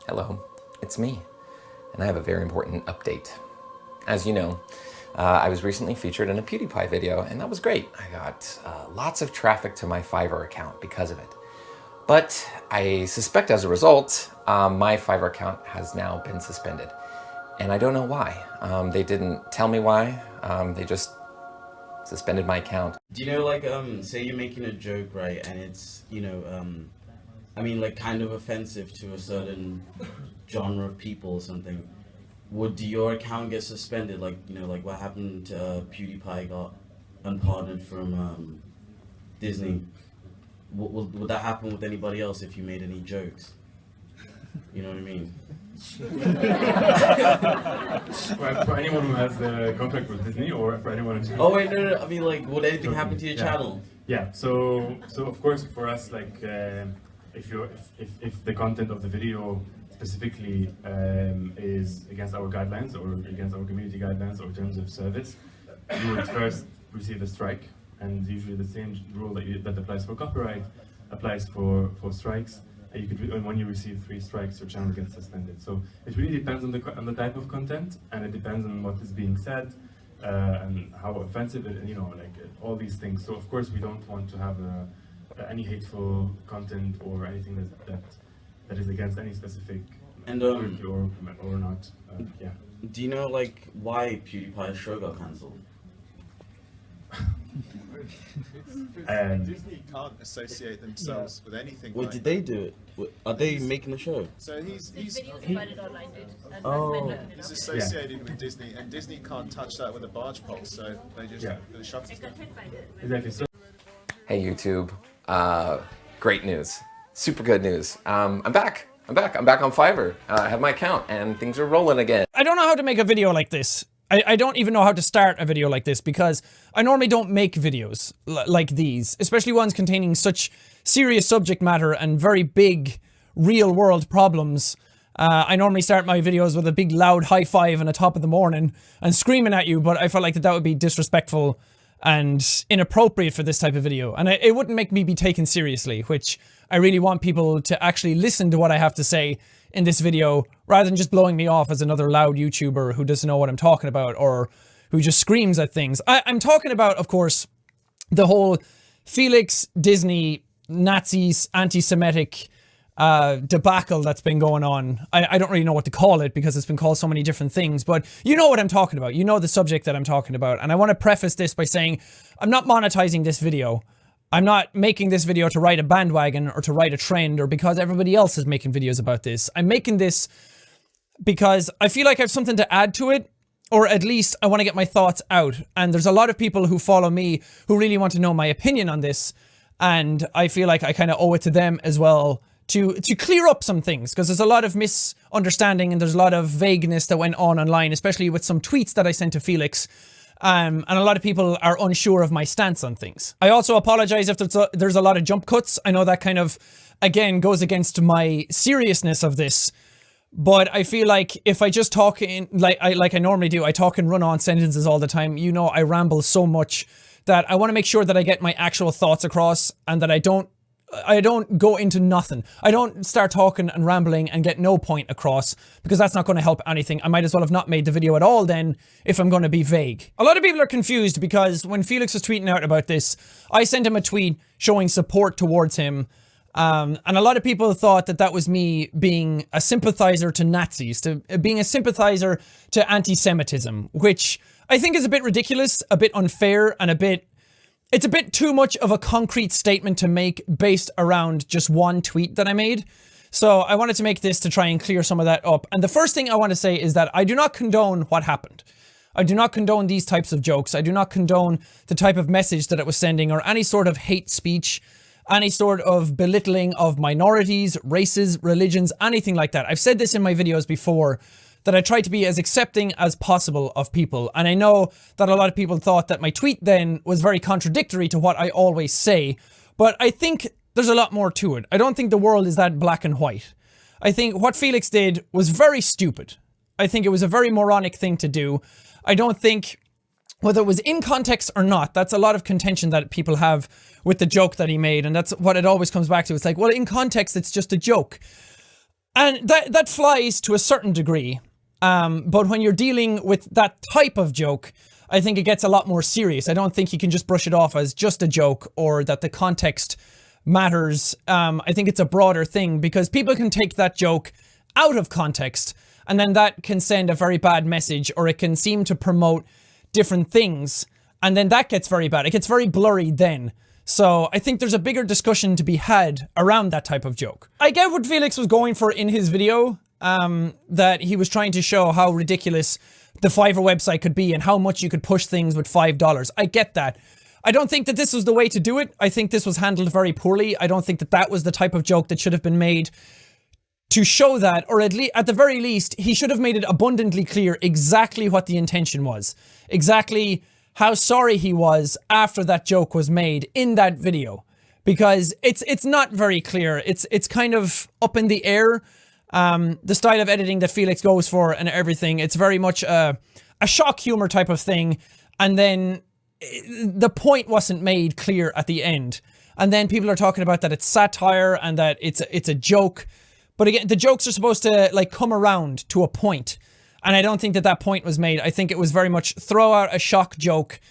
Hello, it's me, and I have a very important update. As you know, I was recently featured in a PewDiePie video, and that was great. I got lots of traffic to my Fiverr account because of it. But I suspect as a result, my Fiverr account has now been suspended. And I don't know why. They didn't tell me why. They just suspended my account. Do you know, like, say you're making a joke, right, and it's, I mean, like, kind of offensive to a certain genre of people or something. Would your account get suspended? Like, like what happened to PewDiePie got unpardoned from Disney. Would that happen with anybody else if you made any jokes? You know what I mean? For anyone who has a contract with Disney, or for anyone who... Oh wait, no. I mean, like, would anything happen to your channel? Yeah. So of course for us, like, if the content of the video specifically is against our guidelines or against our community guidelines or terms of service, you would first receive a strike, and usually the same rule that applies for copyright applies for strikes. And when you receive 3 strikes, your channel gets suspended. So it really depends on the type of content, and it depends on what is being said and how offensive it, like all these things. So of course we don't want to have any hateful content or anything that is against any specific community or not. Yeah. Do you know, like, why PewDiePie's show got cancelled? Disney can't associate themselves with anything. What did they do it? Are they making a show? So he's online, he's associated with Disney, and Disney can't touch that with a barge pole, so they just shut it down. Exactly. So Hey YouTube, great news, super good news. I'm back on Fiverr. I have my account and things are rolling again. I don't know how to make a video like this. I don't even know how to start a video like this because I normally don't make videos like these, especially ones containing such serious subject matter and very big real world problems. I normally start my videos with a big loud high five on the top of the morning and screaming at you, but I felt like that would be disrespectful and inappropriate for this type of video. And it wouldn't make me be taken seriously, which I really want people to actually listen to what I have to say in this video, rather than just blowing me off as another loud YouTuber who doesn't know what I'm talking about or who just screams at things. I'm talking about, of course, the whole Felix, Disney, Nazis, anti-Semitic debacle that's been going on. I don't really know what to call it because it's been called so many different things, but you know what I'm talking about. You know the subject that I'm talking about. And I want to preface this by saying I'm not monetizing this video. I'm not making this video to ride a bandwagon or to ride a trend or because everybody else is making videos about this. I'm making this because I feel like I have something to add to it, or at least I want to get my thoughts out. And there's a lot of people who follow me who really want to know my opinion on this. And I feel like I kind of owe it to them as well to clear up some things, because there's a lot of misunderstanding and there's a lot of vagueness that went on online, especially with some tweets that I sent to Felix. And a lot of people are unsure of my stance on things. I also apologize if there's a lot of jump cuts. I know that kind of, again, goes against my seriousness of this. But I feel like if I just talk in, like I normally do, I talk in run-on sentences all the time. You know, I ramble so much that I want to make sure that I get my actual thoughts across and that I don't go into nothing. I don't start talking and rambling and get no point across, because that's not going to help anything. I might as well have not made the video at all then if I'm going to be vague. A lot of people are confused because when Felix was tweeting out about this, I sent him a tweet showing support towards him. And a lot of people thought that that was me being a sympathizer to Nazis, to being a sympathizer to anti-Semitism, which I think is a bit ridiculous, a bit unfair, and it's a bit too much of a concrete statement to make based around just one tweet that I made. So I wanted to make this to try and clear some of that up. And the first thing I want to say is that I do not condone what happened. I do not condone these types of jokes. I do not condone the type of message that it was sending or any sort of hate speech, any sort of belittling of minorities, races, religions, anything like that. I've said this in my videos before, that I try to be as accepting as possible of people. And I know that a lot of people thought that my tweet then was very contradictory to what I always say, but I think there's a lot more to it. I don't think the world is that black and white. I think what Felix did was very stupid. I think it was a very moronic thing to do. I don't think, whether it was in context or not, that's a lot of contention that people have with the joke that he made, and that's what it always comes back to. It's like, well, in context, it's just a joke. And that flies to a certain degree. But when you're dealing with that type of joke, I think it gets a lot more serious. I don't think you can just brush it off as just a joke or that the context matters. I think it's a broader thing because people can take that joke out of context and then that can send a very bad message, or it can seem to promote different things. And then that gets very bad. It gets very blurry then. So I think there's a bigger discussion to be had around that type of joke. I get what Felix was going for in his video, that he was trying to show how ridiculous the Fiverr website could be and how much you could push things with $5. I get that. I don't think that this was the way to do it. I think this was handled very poorly. I don't think that that was the type of joke that should have been made to show that, or at the very least, he should have made it abundantly clear exactly what the intention was. Exactly how sorry he was after that joke was made in that video. Because it's not very clear. It's kind of up in the air. The style of editing that Felix goes for and everything, it's very much a shock humor type of thing. And then the point wasn't made clear at the end. And then people are talking about that it's satire and that it's a joke. But again, the jokes are supposed to like come around to a point. And I don't think that that point was made. I think it was very much throw out a shock joke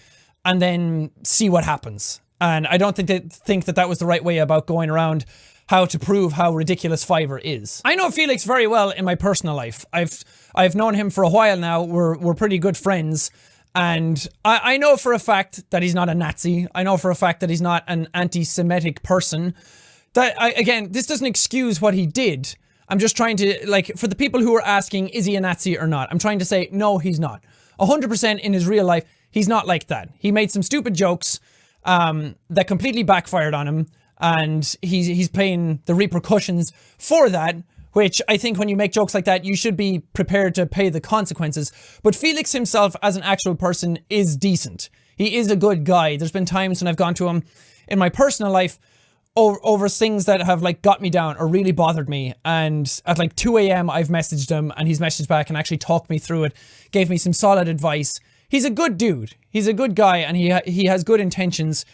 and then see what happens. And I don't think that that was the right way about going around how to prove how ridiculous Fiverr is. I know Felix very well in my personal life. I've known him for a while now. We're pretty good friends. And I know for a fact that he's not a Nazi. I know for a fact that he's not an anti-Semitic person. Again, this doesn't excuse what he did. I'm just trying to, like, for the people who are asking, is he a Nazi or not? I'm trying to say, no, he's not. 100% in his real life, he's not like that. He made some stupid jokes that completely backfired on him. And he's paying the repercussions for that, which I think when you make jokes like that, you should be prepared to pay the consequences. But Felix himself as an actual person is decent. He is a good guy. There's been times when I've gone to him in my personal life over things that have like got me down or really bothered me. And at like 2 a.m. I've messaged him and he's messaged back and actually talked me through it, gave me some solid advice. He's a good dude. He's a good guy and he has good intentions.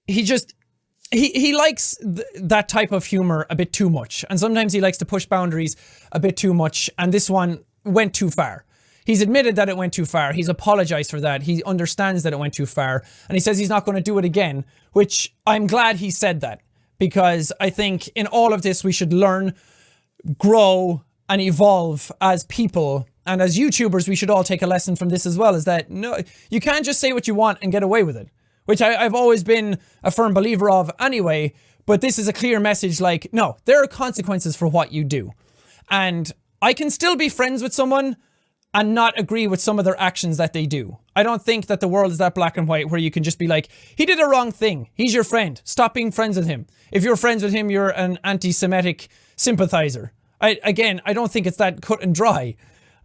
He likes that type of humor a bit too much. And sometimes he likes to push boundaries a bit too much. And this one went too far. He's admitted that it went too far. He's apologized for that. He understands that it went too far. And he says he's not going to do it again, which I'm glad he said that. Because I think in all of this, we should learn, grow, and evolve as people. And as YouTubers, we should all take a lesson from this as well, is that no, you can't just say what you want and get away with it. Which I've always been a firm believer of anyway, but this is a clear message like, no, there are consequences for what you do. And I can still be friends with someone and not agree with some of their actions that they do. I don't think that the world is that black and white where you can just be like, he did a wrong thing. He's your friend. Stop being friends with him. If you're friends with him, you're an anti-Semitic sympathizer. I don't think it's that cut and dry.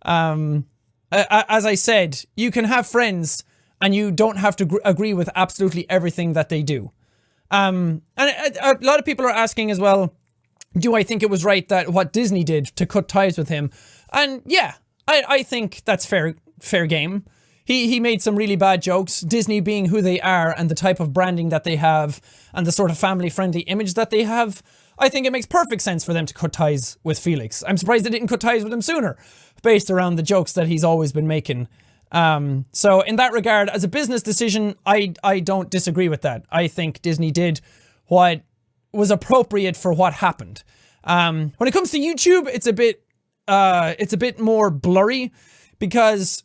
As I said, you can have friends and you don't have to agree with absolutely everything that they do. And a lot of people are asking as well, do I think it was right that what Disney did to cut ties with him? And yeah, I think that's fair game. He made some really bad jokes. Disney being who they are and the type of branding that they have and the sort of family-friendly image that they have, I think it makes perfect sense for them to cut ties with Felix. I'm surprised they didn't cut ties with him sooner, based around the jokes that he's always been making. So in that regard, as a business decision, I don't disagree with that. I think Disney did what was appropriate for what happened. When it comes to YouTube, it's a bit more blurry because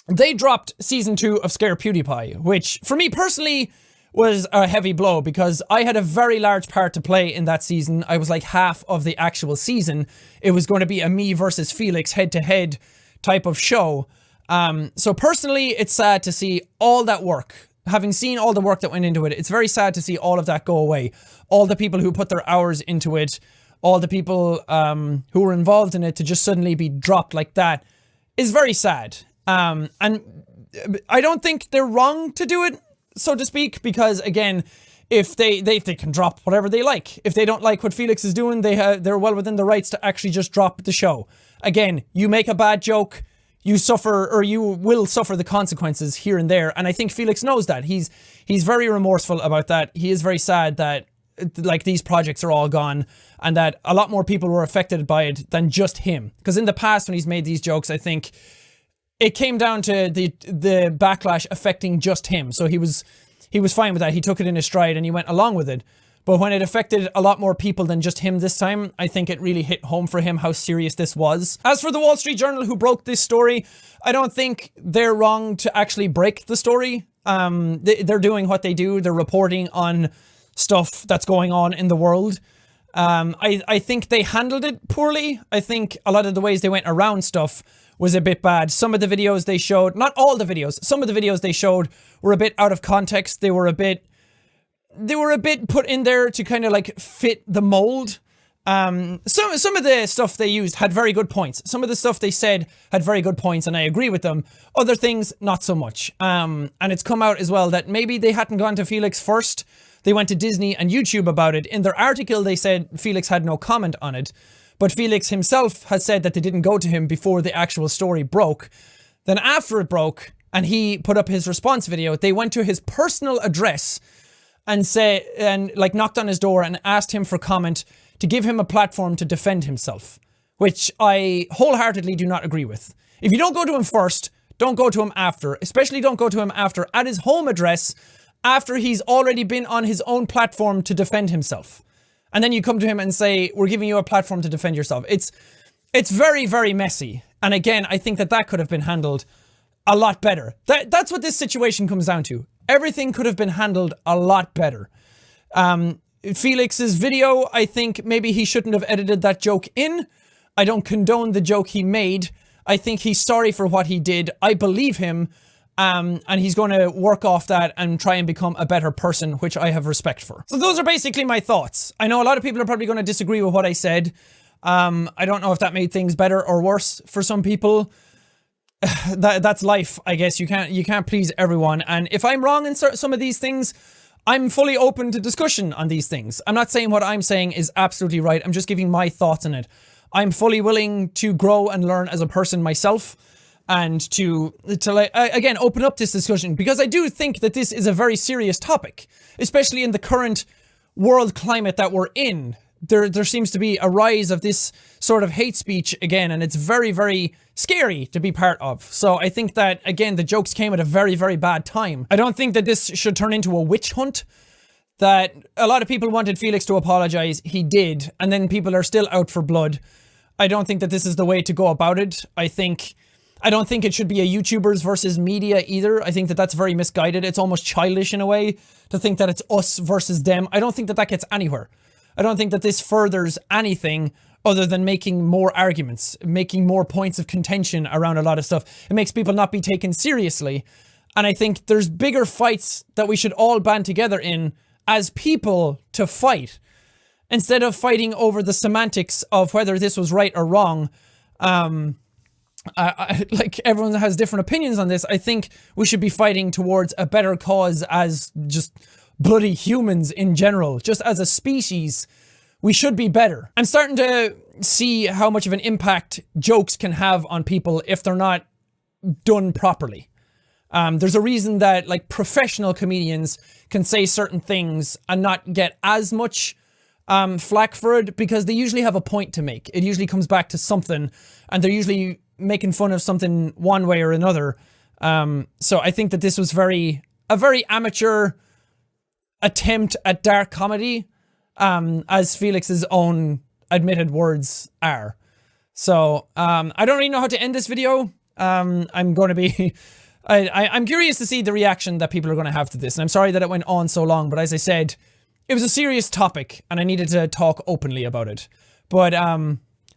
they dropped season 2 of Scare PewDiePie, which for me personally was a heavy blow because I had a very large part to play in that season. I was like half of the actual season. It was going to be a me versus Felix head-to-head type of show. So personally, it's sad to see all that work. Having seen all the work that went into it, it's very sad to see all of that go away. All the people who put their hours into it, all the people who were involved in it to just suddenly be dropped like that is very sad. And I don't think they're wrong to do it, so to speak, because again, if they can drop whatever they like. If they don't like what Felix is doing, they're well within the rights to actually just drop the show. Again, you make a bad joke, you suffer, or you will suffer the consequences here and there. And I think Felix knows that. He's very remorseful about that. He is very sad that like these projects are all gone and that a lot more people were affected by it than just him. Because in the past when he's made these jokes, I think it came down to the backlash affecting just him. So he was fine with that. He took it in his stride and he went along with it. But when it affected a lot more people than just him this time, I think it really hit home for him how serious this was. As for the Wall Street Journal who broke this story, I don't think they're wrong to actually break the story. They're doing what they do. They're reporting on stuff that's going on in the world. I think they handled it poorly. I think a lot of the ways they went around stuff was a bit bad. Some of the videos they showed, not all the videos, some of the videos they showed were a bit out of context. They were a bit put in there to kind of like fit the mold. Some of the stuff they used had very good points. Some of the stuff they said had very good points, and I agree with them. Other things, not so much. And it's come out as well that maybe they hadn't gone to Felix first. They went to Disney and YouTube about it. In their article, they said Felix had no comment on it. But Felix himself has said that they didn't go to him before the actual story broke. Then after it broke, and he put up his response video, they went to his personal address and knocked on his door and asked him for comment to give him a platform to defend himself, which I wholeheartedly do not agree with. If you don't go to him first, don't go to him after, especially don't go to him after at his home address after he's already been on his own platform to defend himself. And then you come to him and say, we're giving you a platform to defend yourself. It's very, very messy. And again, I think that could have been handled a lot better. That's what this situation comes down to. Everything could have been handled a lot better. Felix's video, I think maybe he shouldn't have edited that joke in. I don't condone the joke he made. I think he's sorry for what he did. I believe him. And he's going to work off that and try and become a better person, which I have respect for. So those are basically my thoughts. I know a lot of people are probably going to disagree with what I said. I don't know if that made things better or worse for some people. That's life, I guess. You can't please everyone. And if I'm wrong in some of these things, I'm fully open to discussion on these things. I'm not saying what I'm saying is absolutely right. I'm just giving my thoughts on it. I'm fully willing to grow and learn as a person myself, and to again open up this discussion, because I do think that this is a very serious topic, especially in the current world climate that we're in. There seems to be a rise of this sort of hate speech again, and it's very, very scary to be part of. So I think that, again, the jokes came at a very, very bad time. I don't think that this should turn into a witch hunt, that a lot of people wanted Felix to apologize. He did, and then people are still out for blood. I don't think that this is the way to go about it. I don't think it should be a YouTubers versus media either. I think that that's very misguided. It's almost childish in a way to think that it's us versus them. I don't think that gets anywhere. I don't think that this furthers anything other than making more arguments, making more points of contention around a lot of stuff. It makes people not be taken seriously. And I think there's bigger fights that we should all band together in as people to fight, instead of fighting over the semantics of whether this was right or wrong. Like, everyone has different opinions on this. I think we should be fighting towards a better cause as just bloody humans in general. Just as a species, we should be better. I'm starting to see how much of an impact jokes can have on people if they're not done properly. There's a reason that, like, professional comedians can say certain things and not get as much flack for it, because they usually have a point to make. It usually comes back to something, and they're usually making fun of something one way or another. So I think that this was a very amateur attempt at dark comedy, as Felix's own admitted words are. So I don't really know how to end this video. I'm going to be... I'm curious to see the reaction that people are going to have to this. And I'm sorry that it went on so long, but as I said, it was a serious topic and I needed to talk openly about it. But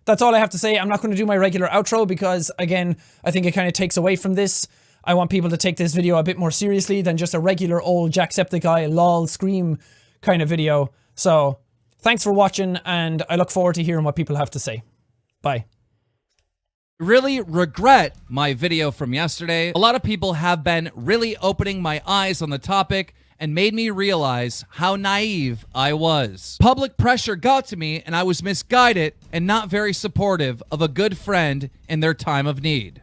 that's all I have to say. I'm not going to do my regular outro because, again, I think it kind of takes away from this. I want people to take this video a bit more seriously than just a regular old Jacksepticeye lol scream kind of video. So thanks for watching, and I look forward to hearing what people have to say. Bye. Really regret my video from yesterday. A lot of people have been really opening my eyes on the topic and made me realize how naive I was. Public pressure got to me and I was misguided and not very supportive of a good friend in their time of need.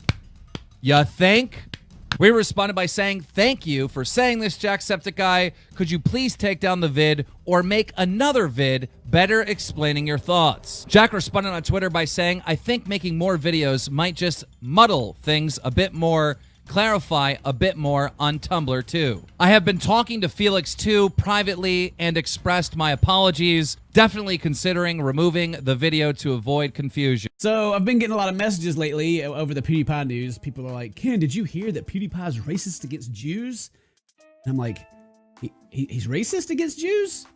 You think? We responded by saying, thank you for saying this, Jacksepticeye. Could you please take down the vid or make another vid better explaining your thoughts? Jack responded on Twitter by saying, I think making more videos might just muddle things a bit more, clarify a bit more on Tumblr too. I have been talking to Felix too privately and expressed my apologies. Definitely considering removing the video to avoid confusion. So I've been getting a lot of messages lately over the PewDiePie news. People are like, Ken, did you hear that PewDiePie's racist against Jews? And I'm like, he's racist against Jews?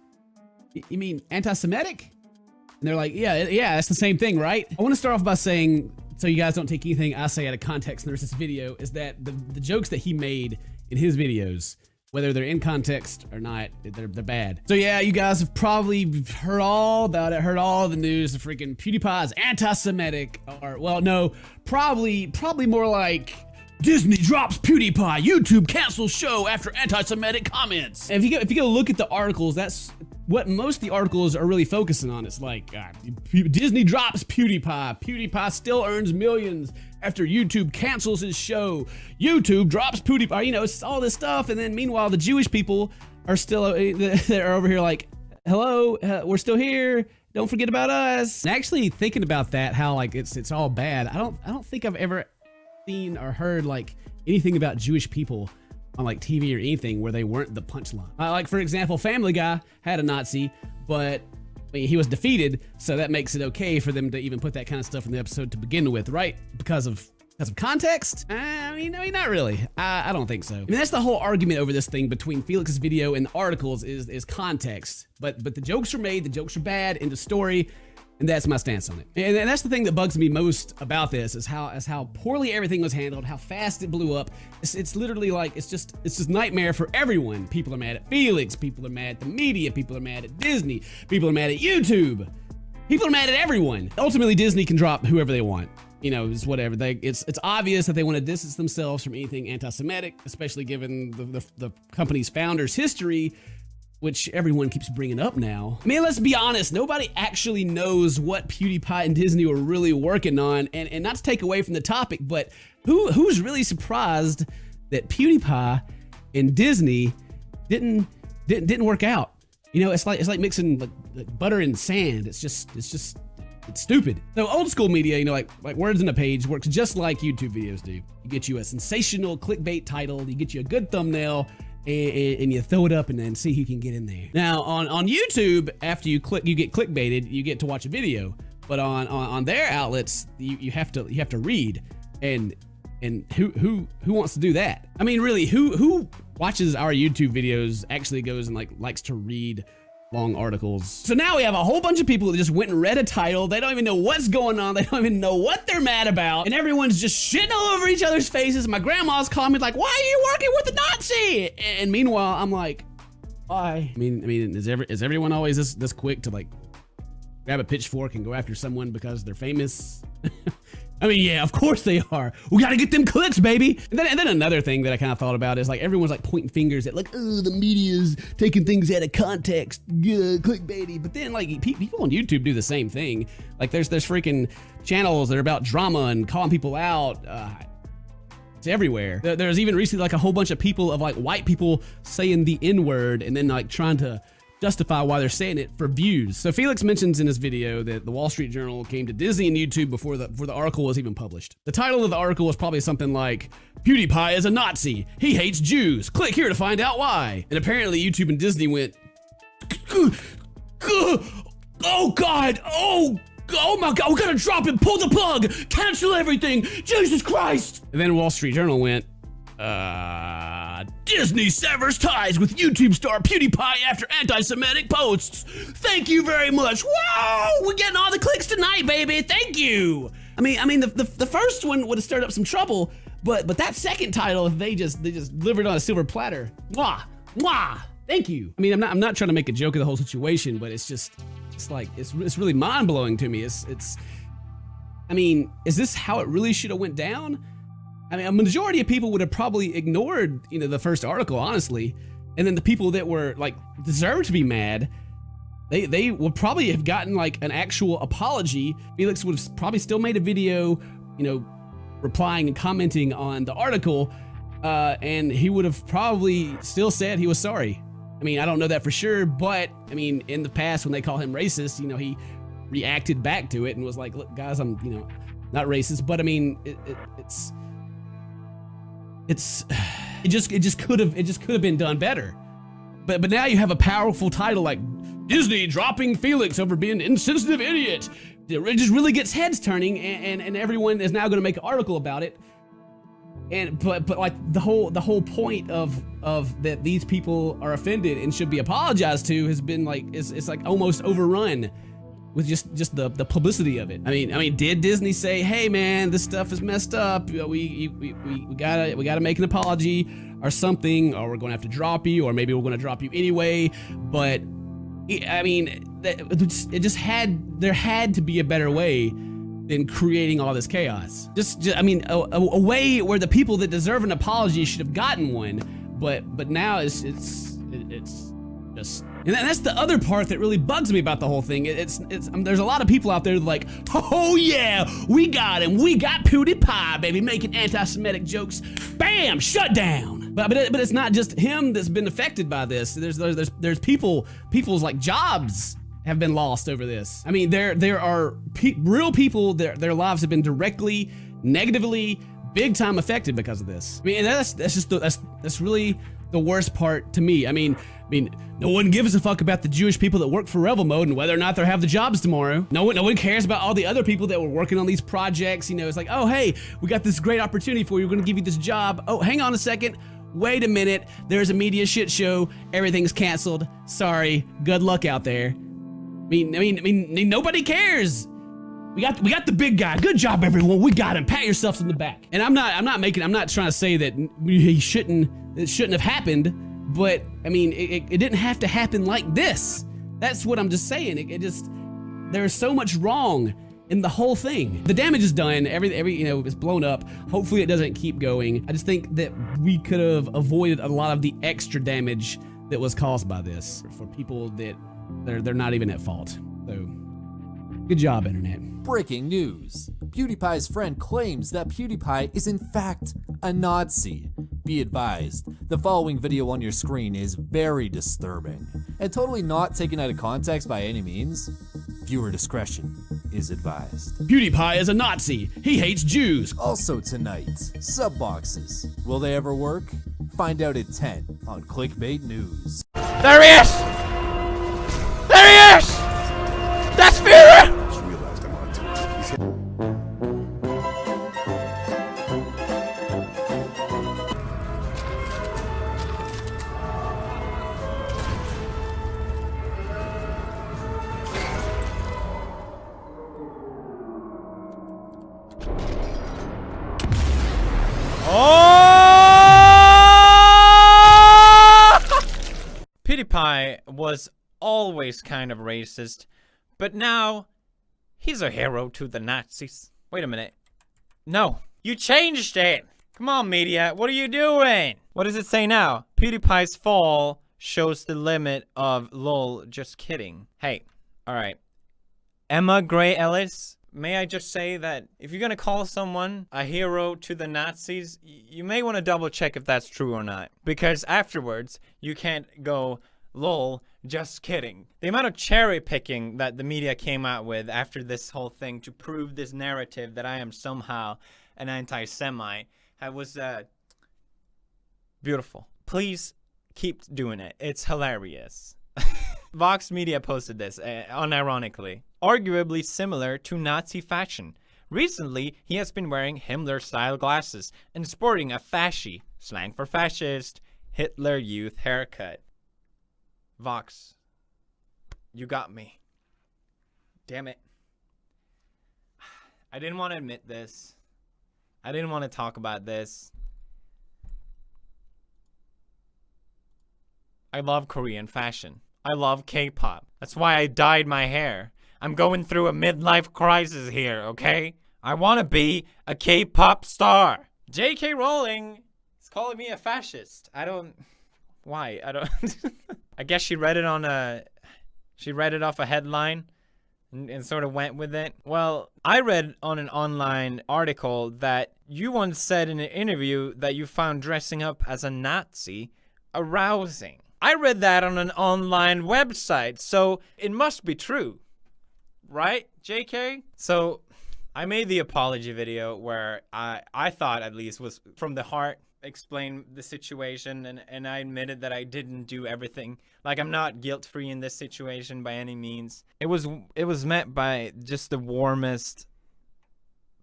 You mean anti-Semitic? And they're like, yeah, that's the same thing, right? I want to start off by saying, so you guys don't take anything I say out of context, and there's this video, is that the jokes that he made in his videos, whether they're in context or not, they're bad. So yeah, you guys have probably heard all about it, heard all the news, the freaking PewDiePie's anti-Semitic, or, well, no, probably more like, Disney drops PewDiePie, YouTube cancels show after anti-Semitic comments. And if you go look at the articles, that's what most of the articles are really focusing on. It's like, Disney drops PewDiePie. PewDiePie still earns millions after YouTube cancels his show. YouTube drops PewDiePie. You know, it's all this stuff. And then meanwhile, the Jewish people are still, they're over here like, hello, we're still here. Don't forget about us. And actually thinking about that, how like it's all bad. I don't think I've ever seen or heard like anything about Jewish people on like TV or anything where they weren't the punchline. Like for example, Family Guy had a Nazi, but I mean, he was defeated, so that makes it okay for them to even put that kind of stuff in the episode to begin with, right? Because of context? I mean, not really. I don't think so. I mean, that's the whole argument over this thing between Felix's video and the articles is context. But the jokes are made, the jokes are bad in the story. And that's my stance on it. And that's the thing that bugs me most about this is how poorly everything was handled, how fast it blew up. It's literally like, it's just nightmare for everyone. People are mad at Felix, people are mad at the media, people are mad at Disney, people are mad at YouTube. People are mad at everyone. Ultimately, Disney can drop whoever they want. You know, it's whatever. It's obvious that they want to distance themselves from anything anti-Semitic, especially given the company's founder's history, which everyone keeps bringing up now. I mean, let's be honest, nobody actually knows what PewDiePie and Disney were really working on, and not to take away from the topic, but who's really surprised that PewDiePie and Disney didn't work out? You know, it's like mixing like butter and sand. It's stupid. So old school media, you know, like words on a page works just like YouTube videos do. You get you a sensational clickbait title, you get you a good thumbnail, and you throw it up and then see who can get in there. Now on YouTube, after you get clickbaited, you get to watch a video. But on their outlets, you have to read. And who wants to do that? I mean, really, who watches our YouTube videos actually goes and likes to read long articles? So now we have a whole bunch of people that just went and read a title. They don't even know what's going on. They don't even know what they're mad about. And everyone's just shitting all over each other's faces. My grandma's calling me like, why are you working with the Nazi? And meanwhile, I'm like, why? I mean, is everyone always this quick to like grab a pitchfork and go after someone because they're famous? I mean, yeah, of course they are. We gotta get them clicks, baby. And then another thing that I kind of thought about is like everyone's like pointing fingers at like, oh, the media's taking things out of context, clickbaity. But then like people on YouTube do the same thing. Like there's freaking channels that are about drama and calling people out. It's everywhere. There's even recently like a whole bunch of people of like white people saying the N-word and then like trying to justify why they're saying it for views. So Felix mentions in his video that the Wall Street Journal came to Disney and YouTube before the article was even published. The title of the article was probably something like, PewDiePie is a Nazi. He hates Jews. Click here to find out why. And apparently YouTube and Disney went, oh God, oh my God, we gotta drop it, pull the plug, cancel everything, Jesus Christ. And then Wall Street Journal went, Disney severs ties with YouTube star PewDiePie after anti-Semitic posts. Thank you very much. Wow, we're getting all the clicks tonight, baby. Thank you. I mean, the first one would have stirred up some trouble, but that second title, they just delivered on a silver platter. Mwah. Thank you. I mean, I'm not trying to make a joke of the whole situation, but it's really mind blowing to me. I mean, is this how it really should have went down? I mean, a majority of people would have probably ignored, you know, the first article, honestly. And then the people that were like deserved to be mad, they would probably have gotten like an actual apology. Felix would have probably still made a video, you know, replying and commenting on the article. and he would have probably still said he was sorry. I mean, I don't know that for sure, but I mean, in the past when they call him racist, you know, he reacted back to it and was like, "Look, guys, I'm, you know, not racist," but I mean, it just could have been done better. But now you have a powerful title like Disney dropping Felix over being an insensitive idiot. It just really gets heads turning, and everyone is now going to make an article about it. But like the whole point of that these people are offended and should be apologized to has been like it's like almost overrun with just the publicity of it. I mean, did Disney say, "Hey man, this stuff is messed up. We gotta make an apology or something, or we're gonna have to drop you, or maybe we're gonna drop you anyway"? But I mean, there had to be a better way than creating all this chaos. I mean, a way where the people that deserve an apology should have gotten one, but now it's just, and that's the other part that really bugs me about the whole thing. There's a lot of people out there like, "Oh yeah, we got him, we got PewDiePie, baby, making anti-Semitic jokes, bam, shut down." But it's not just him that's been affected by this. There's people's like jobs have been lost over this. I mean, there are real people, their lives have been directly, negatively, big time affected because of this. I mean, that's really the worst part to me. I mean, no one gives a fuck about the Jewish people that work for Revel Mode and whether or not they'll have the jobs tomorrow. No one cares about all the other people that were working on these projects. You know, it's like, "Oh, hey, we got this great opportunity for you. We're gonna give you this job. Oh, hang on a second. Wait a minute. There's a media shit show. Everything's canceled. Sorry. Good luck out there." I mean, nobody cares. We got the big guy. Good job, everyone. We got him. Pat yourselves on the back. And I'm not trying to say that it shouldn't have happened, but I mean, it didn't have to happen like this. That's what I'm just saying. There's so much wrong in the whole thing. The damage is done. Every you know, it's blown up. Hopefully it doesn't keep going. I just think that we could have avoided a lot of the extra damage that was caused by this for people that they're not even at fault. So, good job, internet. Breaking news. PewDiePie's friend claims that PewDiePie is in fact a Nazi. Be advised, the following video on your screen is very disturbing and totally not taken out of context by any means. Viewer discretion is advised. PewDiePie is a Nazi. He hates Jews. Also tonight, sub boxes. Will they ever work? Find out at 10 on Clickbait News. There he is! There he is! That's Vera! PewDiePie was always kind of racist, but now he's a hero to the Nazis. Wait a minute. No, you changed it. Come on, media. What are you doing? What does it say now? PewDiePie's fall shows the limit of lol. Just kidding. Hey, all right. Emma Gray Ellis. May I just say that if you're gonna call someone a hero to the Nazis, you may want to double check if that's true or not. Because afterwards, you can't go, lol, just kidding. The amount of cherry picking that the media came out with after this whole thing to prove this narrative that I am somehow an anti-Semite was beautiful. Please keep doing it. It's hilarious. Vox Media posted this, unironically. Arguably similar to Nazi fashion. Recently, he has been wearing Himmler-style glasses and sporting a fasci, slang for fascist, Hitler Youth haircut. Vox, you got me. Damn it. I didn't want to admit this. I didn't want to talk about this. I love Korean fashion. I love K-pop. That's why I dyed my hair. I'm going through a midlife crisis here, okay? I want to be a K-pop star. J.K. Rowling is calling me a fascist. Why? I guess she read it on she read it off a headline and sort of went with it. Well, I read on an online article that you once said in an interview that you found dressing up as a Nazi arousing. I read that on an online website, so it must be true. Right, JK? So I made the apology video where I thought at least was from the heart, explain the situation, and I admitted that I didn't do everything. Like, I'm not guilt-free in this situation by any means. It was met by just the warmest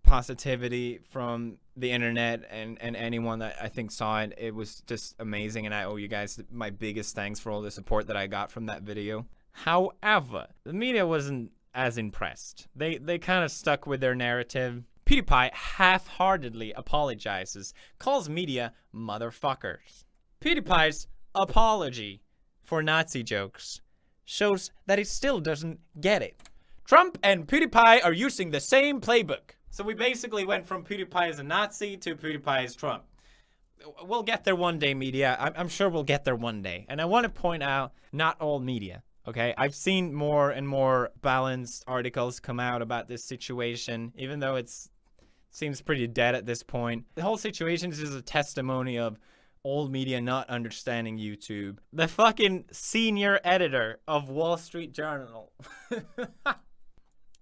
positivity from the internet and anyone that I think saw it. It was just amazing, and I owe you guys my biggest thanks for all the support that I got from that video. However, the media wasn't as impressed. They kind of stuck with their narrative. PewDiePie half-heartedly apologizes, calls media motherfuckers. PewDiePie's apology for Nazi jokes shows that he still doesn't get it. Trump and PewDiePie are using the same playbook. So we basically went from PewDiePie as a Nazi to PewDiePie as Trump. We'll get there one day, media. I'm sure we'll get there one day. And I want to point out, not all media. Okay, I've seen more and more balanced articles come out about this situation, even though it seems pretty dead at this point. The whole situation is just a testimony of old media not understanding YouTube. The fucking senior editor of Wall Street Journal.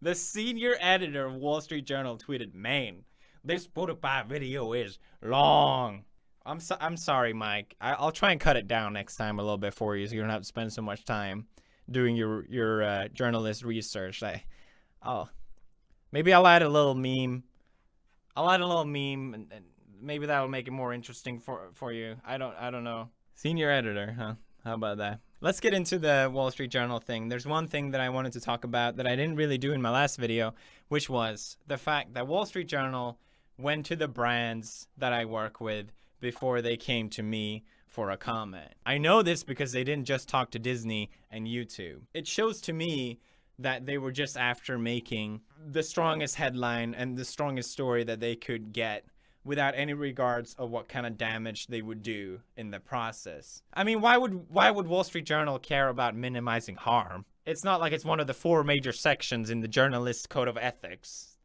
The senior editor of Wall Street Journal tweeted, "Man, this PewDiePie video is long." I'm sorry, Mike. I'll try and cut it down next time a little bit for you so you don't have to spend so much time doing your journalist research. Maybe I'll add a little meme. And maybe that'll make it more interesting for you. I don't know. Senior editor, huh? How about that? Let's get into the Wall Street Journal thing. There's one thing that I wanted to talk about that I didn't really do in my last video, which was the fact that Wall Street Journal went to the brands that I work with before they came to me for a comment. I know this because they didn't just talk to Disney and YouTube. It shows to me that they were just after making the strongest headline and the strongest story that they could get without any regards of what kind of damage they would do in the process. I mean, why would Wall Street Journal care about minimizing harm? It's not like it's one of the 4 major sections in the journalist's code of ethics.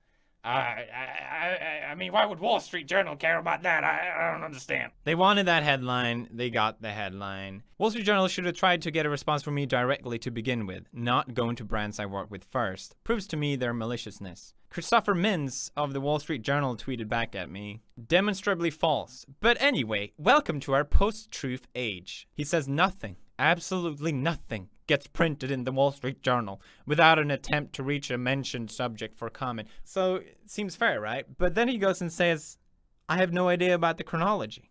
I mean, why would Wall Street Journal care about that? I don't understand. They wanted that headline. They got the headline. Wall Street Journal should have tried to get a response from me directly to begin with, not going to brands I work with first. Proves to me their maliciousness. Christopher Mintz of the Wall Street Journal tweeted back at me, "Demonstrably false. But anyway, welcome to our post-truth age." He says nothing, absolutely nothing, gets printed in the Wall Street Journal without an attempt to reach a mentioned subject for comment. So it seems fair, right? But then he goes and says, "I have no idea about the chronology."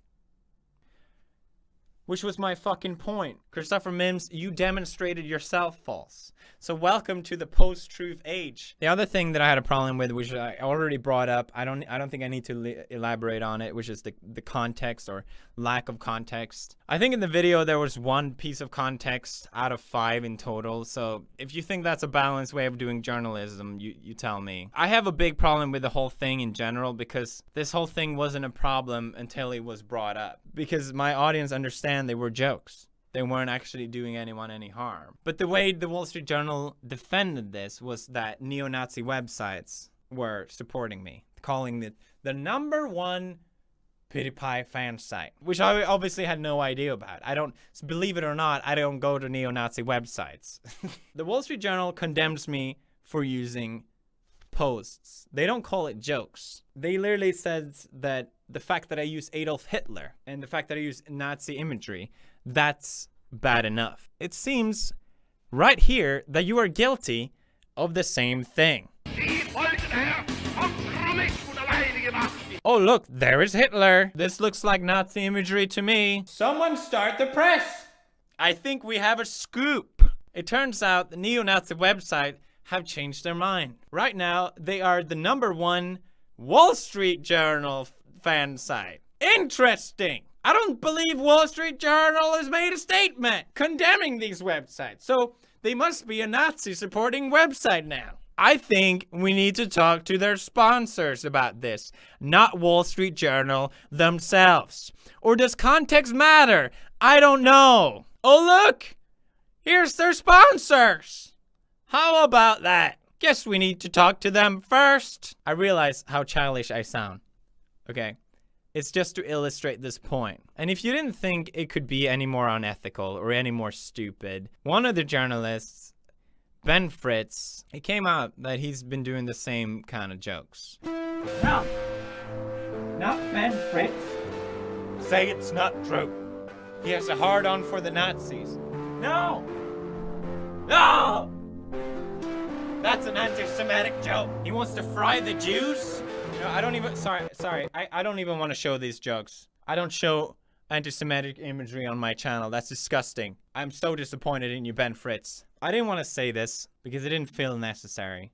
Which was my fucking point. Christopher Mims, you demonstrated yourself false. So welcome to the post-truth age. The other thing that I had a problem with, which I already brought up, I don't think I need to elaborate on it, which is the context or lack of context. I think in the video there was 1 piece of context out of 5 in total. So if you think that's a balanced way of doing journalism, you tell me. I have a big problem with the whole thing in general because this whole thing wasn't a problem until it was brought up. Because my audience understand they were jokes. They weren't actually doing anyone any harm. But the way the Wall Street Journal defended this was that neo-Nazi websites were supporting me, calling it the #1 PewDiePie fan site, which I obviously had no idea about. Believe it or not, I don't go to neo-Nazi websites. The Wall Street Journal condemns me for using posts. They don't call it jokes. They literally says that the fact that I use Adolf Hitler and the fact that I use Nazi imagery, that's bad enough. It seems right here that you are guilty of the same thing. Oh look, there is Hitler. This looks like Nazi imagery to me. Someone start the press. I think we have a scoop. It turns out the neo-Nazi website have changed their mind. Right now, they are the #1 Wall Street Journal fan site. Interesting. I don't believe Wall Street Journal has made a statement condemning these websites. So they must be a Nazi supporting website now. I think we need to talk to their sponsors about this, not Wall Street Journal themselves. Or does context matter? I don't know. Oh look, here's their sponsors. How about that? Guess we need to talk to them first. I realize how childish I sound. Okay. It's just to illustrate this point. And if you didn't think it could be any more unethical or any more stupid, one of the journalists, Ben Fritz, it came out that he's been doing the same kind of jokes. No! Not Ben Fritz. Say it's not true. He has a hard-on for the Nazis. No! No! That's an anti-Semitic joke. He wants to fry the Jews? No, I don't even, sorry. I don't even want to show these jokes. I don't show anti-Semitic imagery on my channel. That's disgusting. I'm so disappointed in you, Ben Fritz. I didn't want to say this because it didn't feel necessary.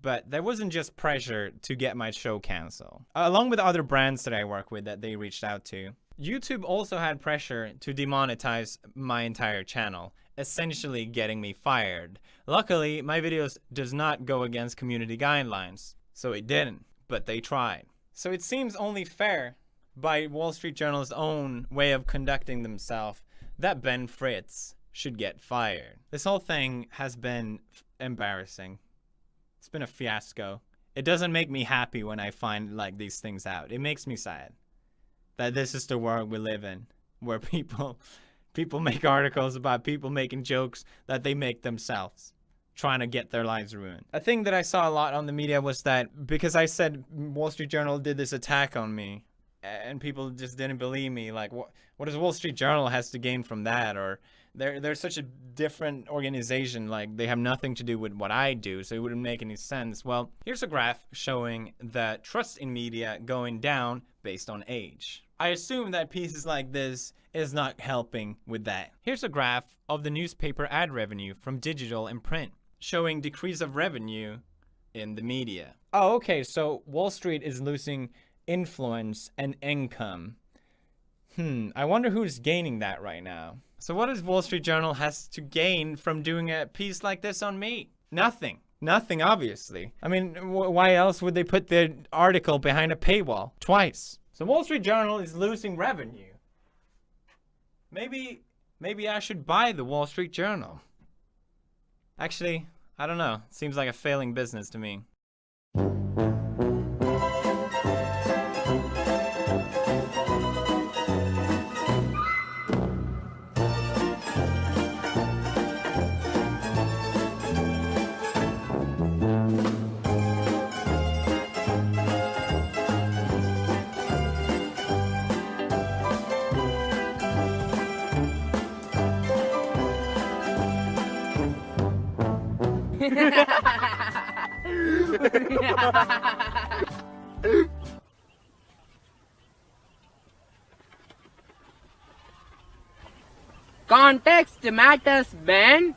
But there wasn't just pressure to get my show canceled. Along with other brands that I work with that they reached out to, YouTube also had pressure to demonetize my entire channel, essentially getting me fired. Luckily, my videos does not go against community guidelines, so it didn't, but they tried. So it seems only fair, by Wall Street Journal's own way of conducting themselves, that Ben Fritz should get fired. This whole thing has been embarrassing. It's been a fiasco. It doesn't make me happy when I find like these things out. It makes me sad that this is the world we live in, where people make articles about people making jokes that they make themselves, trying to get their lives ruined. A thing that I saw a lot on the media was that because I said Wall Street Journal did this attack on me, and people just didn't believe me, like what does Wall Street Journal has to gain from that? Or they're such a different organization, like they have nothing to do with what I do, so it wouldn't make any sense. Well, here's a graph showing the trust in media going down based on age. I assume that pieces like this is not helping with that. Here's a graph of the newspaper ad revenue from digital and print, showing decrease of revenue in the media. Oh, okay, so Wall Street is losing influence and income. I wonder who's gaining that right now. So what does Wall Street Journal has to gain from doing a piece like this on me? Nothing. Nothing, obviously. I mean, why else would they put their article behind a paywall twice? So Wall Street Journal is losing revenue. Maybe I should buy the Wall Street Journal. Actually, I don't know. It seems like a failing business to me. Context matters, man.